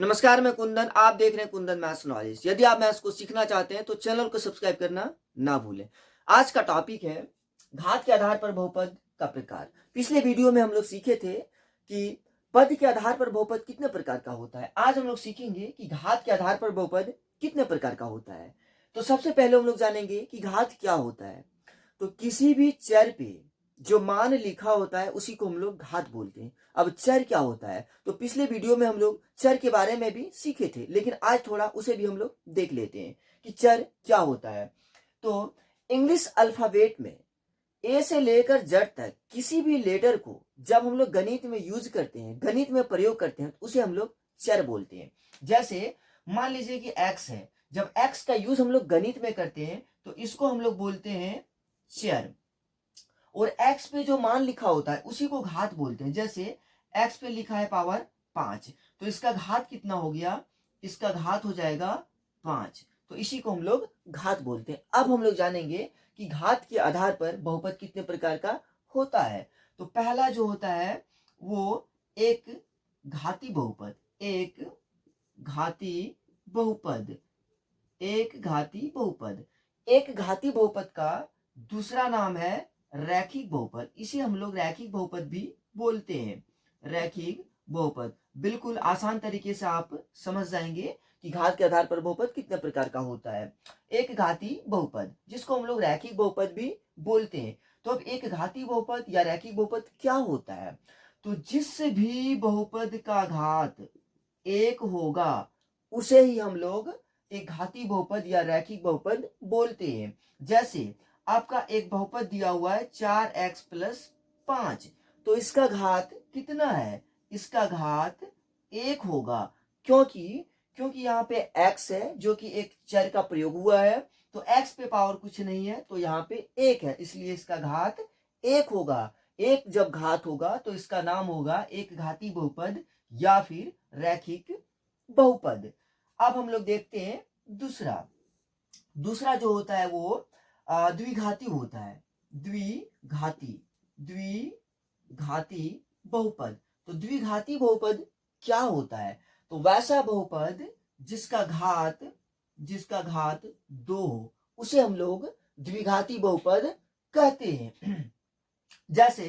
नमस्कार, मैं कुंदन। आप देख रहे हैं कुंदन मैथ्स नॉलेज। यदि आप मैथ्स को सीखना चाहते हैं तो चैनल को सब्सक्राइब करना ना भूलें। आज का टॉपिक है घात के आधार पर बहुपद का प्रकार। पिछले वीडियो में हम लोग सीखे थे कि पद के आधार पर बहुपद कितने प्रकार का होता है। आज हम लोग सीखेंगे कि घात के आधार पर बहुपद कितने प्रकार का होता है। तो सबसे पहले हम लोग जानेंगे कि घात क्या होता है। तो किसी भी चर पे जो मान लिखा होता है उसी को हम लोग घात बोलते हैं। अब चर क्या होता है, तो पिछले वीडियो में हम लोग चर के बारे में भी सीखे थे, लेकिन आज थोड़ा उसे भी हम लोग देख लेते हैं कि चर क्या होता है। तो इंग्लिश अल्फाबेट में ए से लेकर जेड तक किसी भी लेटर को जब हम लोग गणित में यूज करते हैं, गणित में प्रयोग करते हैं, तो उसे हम लोग चर बोलते हैं। जैसे मान लीजिए कि एक्स है, जब एक्स का यूज हम लोग गणित में करते हैं तो इसको हम लोग बोलते हैं चर। और x पे जो मान लिखा होता है उसी को घात बोलते हैं। जैसे x पे लिखा है पावर 5, तो इसका घात कितना हो गया, इसका घात हो जाएगा 5। तो इसी को हम लोग घात बोलते हैं। अब हम लोग जानेंगे कि घात के आधार पर बहुपद कितने प्रकार का होता है। तो पहला जो होता है वो एक घाती बहुपद, एक घाती बहुपद, एक घाती बहुपद। एक घाती बहुपद का दूसरा नाम है रैखिक बहुपद। इसे हम लोग रैखिक बहुपद भी बोलते हैं। रैखिक बहुपद बिल्कुल आसान तरीके से आप समझ जाएंगे कि घात के आधार पर बहुपद कितने प्रकार का होता है। एक घाती बहुपद जिसको हम लोग रैखिक बहुपद भी बोलते हैं। तो अब एक घाती बहुपद या रैखिक बहुपद क्या होता है, तो जिस भी बहुपद का घात एक होगा उसे ही हम लोग एक घाती बहुपद या रैखिक बहुपद बोलते हैं। जैसे आपका एक बहुपद दिया हुआ है 4x प्लस 5, तो इसका घात कितना है, इसका घात 1 होगा। क्योंकि क्योंकि यहाँ पे x है जो कि एक चर का प्रयोग हुआ है, तो x पे पावर कुछ नहीं है तो यहाँ पे 1 है, इसलिए इसका घात 1 होगा। एक जब घात होगा तो इसका नाम होगा एक घाती बहुपद या फिर रैखिक बहुपद। अब हम लोग देखते हैं दूसरा। दूसरा जो होता है वो द्विघाती होता है। द्विघाती, द्विघाती बहुपद। तो द्विघाती बहुपद क्या होता है, तो वैसा बहुपद जिसका घात 2 हो उसे हम लोग द्विघाती बहुपद कहते हैं। जैसे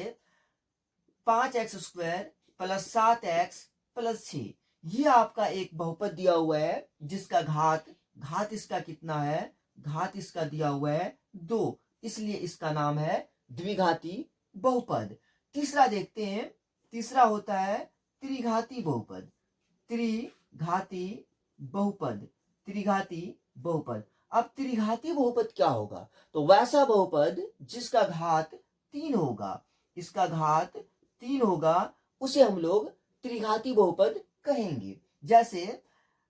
5x² प्लस 7x प्लस 6, ये आपका एक बहुपद दिया हुआ है जिसका घात इसका कितना है, घात इसका दिया हुआ है 2, इसलिए इसका नाम है द्विघाती बहुपद। तीसरा देखते हैं। तीसरा होता है त्रिघाती बहुपद। त्रिघाती बहुपद, त्रिघाती बहुपद। अब त्रिघाती बहुपद क्या होगा, तो वैसा बहुपद जिसका घात 3 होगा, इसका घात 3 होगा, उसे हम लोग त्रिघाती बहुपद कहेंगे। जैसे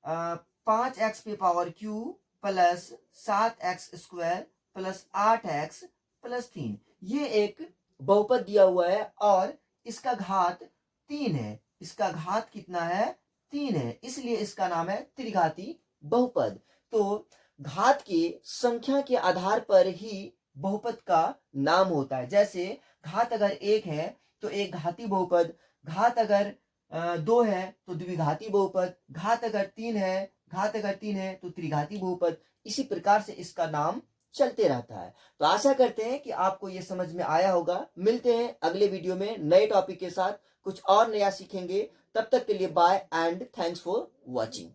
5x पे power q plus 7x² plus 8x plus 3, ये एक बहुपद दिया हुआ है और इसका घात 3 है। इसका घात कितना है, 3 है, इसलिए इसका नाम है त्रिघाती बहुपद। तो घात के संख्या के आधार पर ही बहुपद का नाम होता है। जैसे घात अगर 1 है तो एक घाती बहुपद, घात अगर 2 है तो द्विघाती बहुपद, घात अगर 3 है तो त्रिघाती बहुपद। इसी प्रकार से इसका नाम चलते रहता है। तो आशा करते हैं कि आपको ये समझ में आया होगा। मिलते हैं अगले वीडियो में नए टॉपिक के साथ, कुछ और नया सीखेंगे। तब तक के लिए bye and thanks for watching.